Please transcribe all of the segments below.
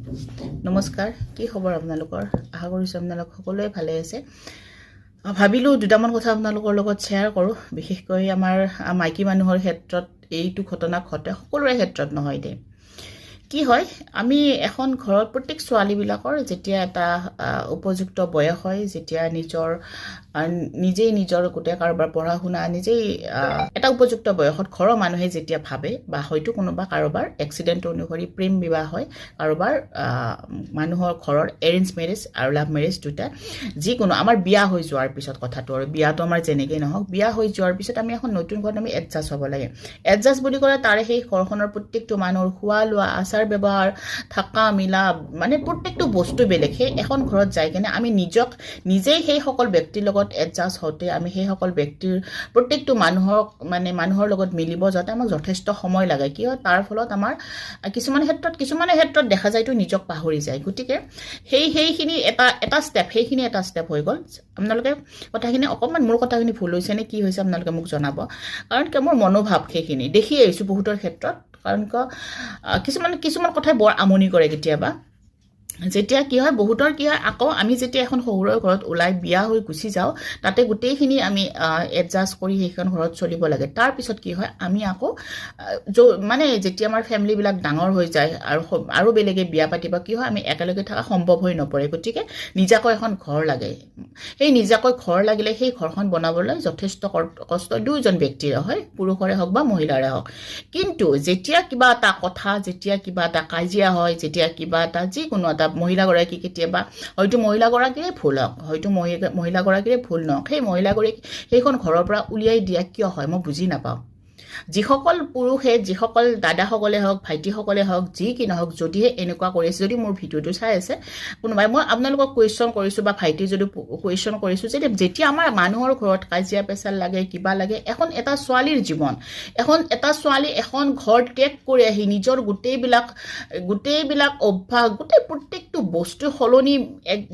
নমস্কাৰ, কি খবৰ আপোনালোকৰ? আশা কৰিছোঁ আপোনালোক সকলোৱে ভালে আছে। ভাবিলোঁ দুটামান কথা আপোনালোকৰ লগত শ্বেয়াৰ কৰোঁ। বিশেষকৈ আমাৰ মাইকী মানুহৰ ক্ষেত্ৰত এইটো ঘটনা ঘটে, সকলোৰে ক্ষেত্ৰত নহয় দে। কি হয়, আমি এখন ঘৰত প্ৰত্যেক ছোৱালীবিলাকৰ যেতিয়া এটা উপযুক্ত বয়স হয়, যেতিয়া নিজেই নিজৰ গোটেই কাৰোবাৰ পঢ়া শুনা নিজেই এটা উপযুক্ত বয়সত ঘৰৰ মানুহে যেতিয়া ভাবে বা হয়তো কোনোবা কাৰোবাৰ এক্সিডেণ্ট অনুসৰি প্ৰেম বিবাহ হয়, কাৰোবাৰ মানুহৰ ঘৰৰ এৰেঞ্জ মেৰেজ আৰু লাভ মেৰেজ দুটা, যিকোনো আমাৰ বিয়া হৈ যোৱাৰ পিছত কথাটো, আৰু বিয়াটো আমাৰ যেনেকৈ নহওক, বিয়া হৈ যোৱাৰ পিছত আমি এখন নতুন ঘৰত আমি এডজাষ্ট হ'ব লাগে। এডজাষ্ট বুলি ক'লে তাৰে সেই ঘৰখনৰ প্ৰত্যেকটো মানুহৰ খোৱা লোৱা, আচাৰ ব্যৱহাৰ, থকা মিলা, মানে প্ৰত্যেকটো বস্তু বেলেগ। সেই এখন ঘৰত যাই কিনে আমি নিজেই সেই সকল ব্যক্তিৰ লগত এডজাষ্ট হওঁতে আমি সেই সকল ব্যক্তিৰ প্ৰত্যেকটো মানুহৰ লগত মিলিব যাতে আমাক যথেষ্ট সময় লাগে। কিয়? তাৰ ফলত আমাৰ কিছুমানে ক্ষেত্ৰত দেখা যায়তো নিজক পাহৰি যায়। গতিকে সেইখিনি এটা ষ্টেপ হৈ গ'ল। আপোনালোকে কথাখিনি অকণমান, মোৰ কথাখিনি ভুল হৈছে নে কি হৈছে আপোনালোকে মোক জনাব। কাৰণ কিয়, মোৰ মনোভাৱ সেইখিনি দেখি আহিছোঁ বহুতৰ ক্ষেত্ৰত। কাৰণ কিছুমান কথাই বৰ আমনি কৰে কেতিয়াবা। যেতিয়া কি হয়, বহুতৰ কি হয়, আকৌ আমি যেতিয়া এখন শহুৰৰ ঘৰত ওলাই বিয়া হৈ গুচি যাওঁ, তাতে গোটেইখিনি আমি এডজাষ্ট কৰি সেইখন ঘৰত চলিব লাগে। তাৰপিছত কি হয়, আমি আকৌ মানে যেতিয়া আমাৰ ফেমিলিবিলাক ডাঙৰ হৈ যায় আৰু বেলেগে বিয়া পাতিব, কি হয়, আমি একেলগে থকা সম্ভৱ হৈ নপৰে। গতিকে নিজাকৈ এখন ঘৰ লাগে। সেই নিজাকৈ ঘৰ লাগিলে সেই ঘৰখন বনাবলৈ যথেষ্ট কষ্ট দুয়োজন ব্যক্তিৰে হয়, পুৰুষৰে হওক বা মহিলাৰে হওক। কিন্তু যেতিয়া কিবা এটা কথা, যেতিয়া কিবা এটা কাজিয়া হয়, যেতিয়া কিবা এটা যিকোনো এটা মহিলাগৰাকী, কেতিয়াবা হয়তো মহিলাগৰাকীৰে ভুল হওক, হয়তো মহিলাগৰাকীৰে ভুল নহওক, সেই মহিলাগৰাকী সেইখন ঘৰৰ পৰা উলিয়াই দিয়া কিয় হয় মই বুজি নাপাওঁ। যিসকল পুৰুষে, যিসকল দাদাসকলে হওক, ভাইটিসকলে হওক, যি কি নহওক, যদিহে এনেকুৱা কৰিছে, যদি মোৰ ভিডিঅ'টো চাই আছে কোনোবাই, মই আপোনালোকক কুৱেশ্যন কৰিছোঁ বা ভাইটি যদি কুৱেশ্যন কৰিছোঁ যে যেতিয়া আমাৰ মানুহৰ ঘৰত কাজিয়া পেচাল লাগে, কিবা লাগে, এটা ছোৱালীৰ জীৱন, এটা ছোৱালী এখন ঘৰ ত্যাগ কৰি আহি নিজৰ গোটেইবিলাক অভ্যাস, প্ৰত্যেকটো বস্তু সলনি,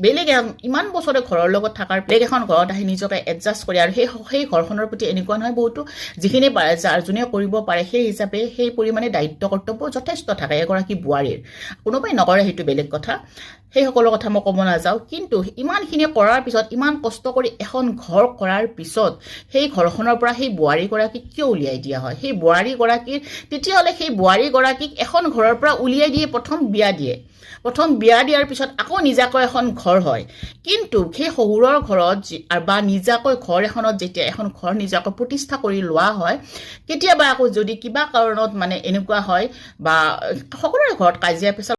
বেলেগ ইমান বছৰে ঘৰৰ লগত থকাৰ বেলেগ এখন ঘৰত আহি নিজকে এডজাষ্ট কৰি, আৰু সেই ঘৰখনৰ প্ৰতি এনেকুৱা নহয়, বহুতো যিখিনি পাৰে, যোনে কৰিব পাৰে সেই হিচাপে সেই পৰিমাণে দায়িত্ব কৰ্তব্য যথেষ্ট থাকে এগৰাকী বোৱাৰীৰ। কোনোবাই নকৰে, সেইটো বেলেগ কথা, সেই সকলো কথা মই ক'ব নাযাওঁ। কিন্তু ইমানখিনি কৰাৰ পিছত, ইমান কষ্ট কৰি এখন ঘৰ কৰাৰ পিছত সেই ঘৰখনৰ পৰা সেই বোৱাৰীগৰাকীক কিয় উলিয়াই দিয়া হয়? তেতিয়াহ'লে সেই বোৱাৰীগৰাকীক এখন ঘৰৰ পৰা উলিয়াই দিয়ে, প্ৰথম বিয়া দিয়াৰ পিছত আকৌ নিজাকৈ এখন ঘৰ হয়। কিন্তু সেই শহুৰৰ ঘৰত বা নিজাকৈ ঘৰ এখনত যেতিয়া এখন ঘৰ নিজাকৈ প্ৰতিষ্ঠা কৰি লোৱা হয়, কেতিয়াবা আকৌ যদি কিবা কাৰণত মানে এনেকুৱা হয়, বা সকলোৰে ঘৰত কাজিয়া পেচাল